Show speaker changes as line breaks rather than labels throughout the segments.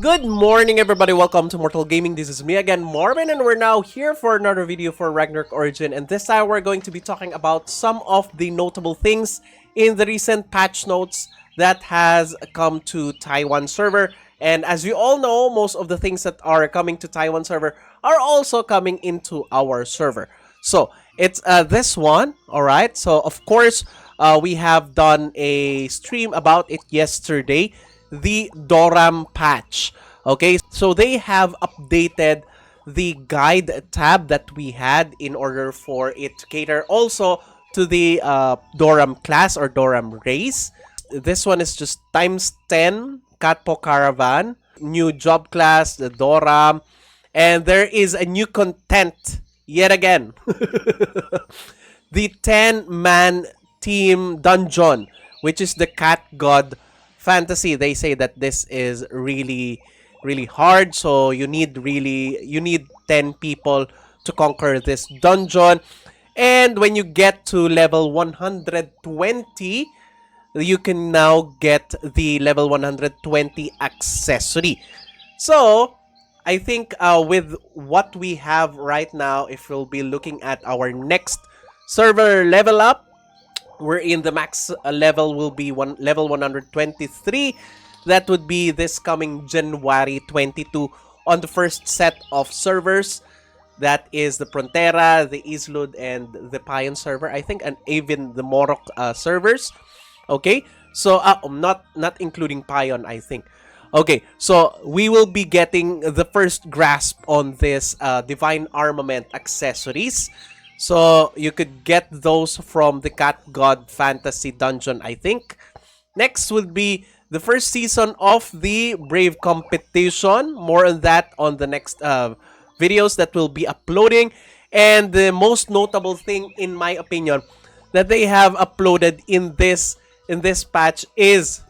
Good morning, everybody. Welcome to Mortal Gaming. This is me again, Marvin, and we're now here for another video for Ragnarok Origin. And this time, we're going to be talking about some of the notable things in the recent patch notes that has come to Taiwan server. And as you all know, most of the things that are coming to Taiwan server are also coming into our server. So it's this one, all right. So of course, we have done a stream about it yesterday. The Doram patch. Okay, so they have updated the guide tab that we had in order for it to cater also to the Doram class or Doram race. This one is just times 10 Katpo Caravan, new job class, the Doram, and there is a new content yet again. The 10-man team dungeon, which is the Cat God Fantasy. They say that this is really hard, so you need 10 people to conquer this dungeon. And when you get to level 120, you can now get the level 120 accessory. So I think with what we have right now, if we'll be looking at our next server level up, we're in the max level will be level 123. That would be this coming January 22 on the first set of servers. That is the Frontera, the Islud, and the Payan server, I think, and even the Morok servers. Okay, so not including Payan, I think. Okay, so we will be getting the first grasp on this Divine Armament accessories. So you could get those from the Cat God Fantasy Dungeon, I think. Next would be the first season of the Brave competition. More on that on the next videos that we'll be uploading. And the most notable thing, in my opinion, that they have uploaded in this patch is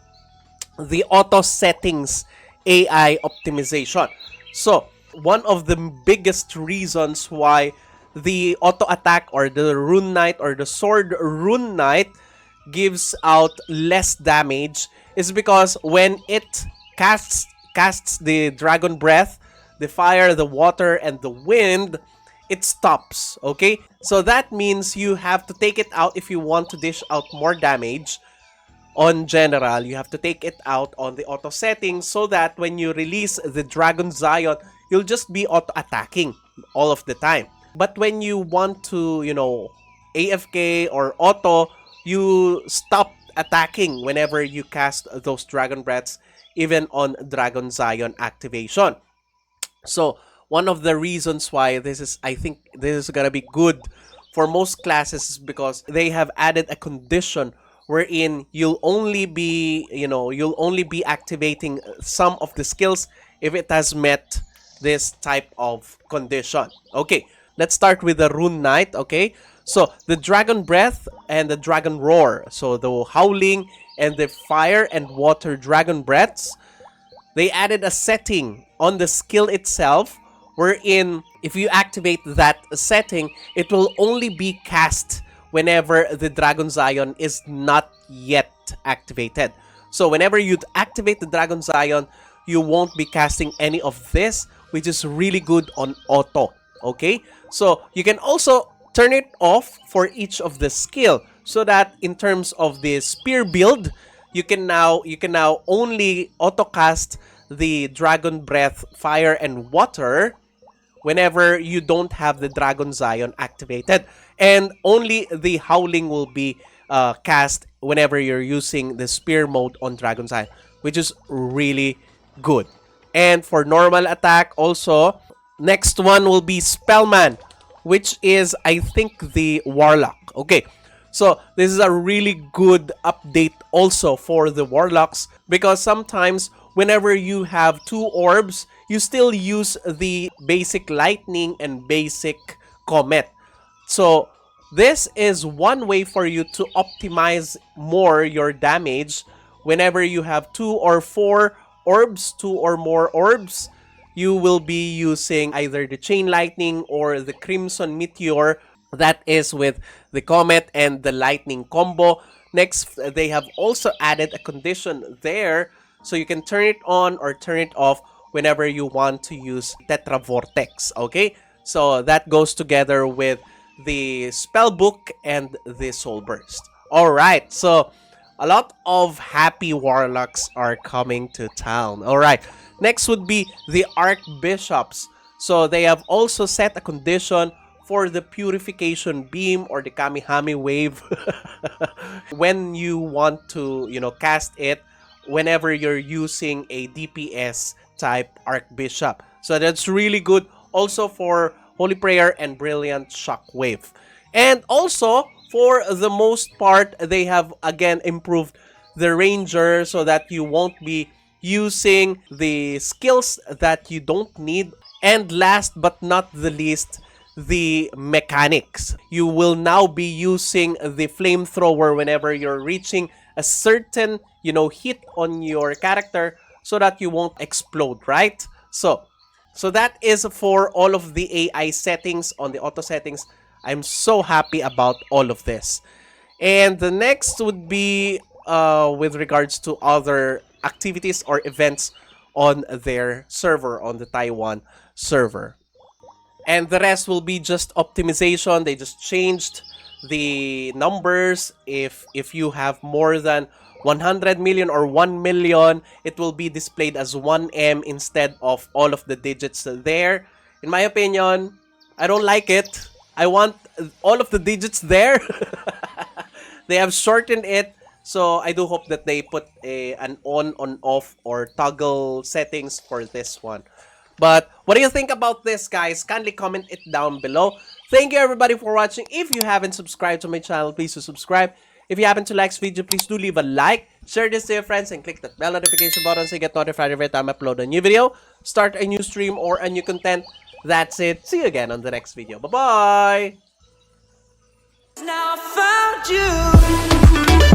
the auto settings AI optimization. So one of the biggest reasons why the auto attack or the Rune Knight or the Sword Rune Knight gives out less damage is because when it casts the Dragon Breath, the fire, the water, and the wind, it stops. Okay, so that means you have to take it out if you want to dish out more damage. On general, you have to take it out on the auto settings so that when you release the Dragon Zion, you'll just be auto attacking all of the time. But when you want to, AFK or auto, you stop attacking whenever you cast those Dragon Breaths, even on Dragon Zion activation. So one of the reasons why I think this is gonna be good for most classes is because they have added a condition wherein you'll only be activating some of the skills if it has met this type of condition. Okay. Let's start with the Rune Knight, okay? So, the Dragon Breath and the Dragon Roar. So, the Howling and the Fire and Water Dragon Breaths. They added a setting on the skill itself wherein if you activate that setting, it will only be cast whenever the Dragon Zion is not yet activated. So, whenever you activate the Dragon Zion, you won't be casting any of this, which is really good on auto. Okay, so you can also turn it off for each of the skill so that in terms of the spear build, you can now only auto cast the Dragon Breath, Fire, and Water whenever you don't have the Dragon Zion activated, and only the Howling will be cast whenever you're using the spear mode on Dragon Zion, which is really good. And for normal attack also, next one will be Spellman, which is, I think, the Warlock. Okay, so this is a really good update also for the Warlocks because sometimes whenever you have two orbs, you still use the basic Lightning and basic Comet. So this is one way for you to optimize more your damage whenever you have 2 or 4 orbs, 2 or more orbs. You will be using either the Chain Lightning or the Crimson Meteor, that is with the Comet and the Lightning combo. Next, they have also added a condition there so you can turn it on or turn it off whenever you want to use Tetra Vortex, okay? So that goes together with the spell book and the soul burst. All right, so a lot of happy warlocks are coming to town. All right, next would be the archbishops. So they have also set a condition for the purification beam or the kamihami wave when you want to, cast it whenever you're using a DPS type archbishop. So that's really good also for Holy Prayer and Brilliant Shockwave. And also, for the most part, they have again improved the Ranger so that you won't be using the skills that you don't need. And last but not the least, the mechanics. You will now be using the flamethrower whenever you're reaching a certain, hit on your character so that you won't explode, right? So that is for all of the AI settings on the auto settings. I'm so happy about all of this. And the next would be with regards to other activities or events on their server, on the Taiwan server. And the rest will be just optimization. They just changed the numbers. If you have more than 100 million or 1 million, it will be displayed as 1M instead of all of the digits there. In my opinion, I don't like it. I want all of the digits there. They have shortened it. So I do hope that they put an on, off, or toggle settings for this one. But what do you think about this, guys? Kindly comment it down below. Thank you everybody for watching. If you haven't subscribed to my channel, please do subscribe. If you happen to like this video, please do leave a like, share this to your friends, and click that bell notification button so you get notified every time I upload a new video, start a new stream, or a new content. That's it. See you again on the next video. Bye-bye! Now I found you.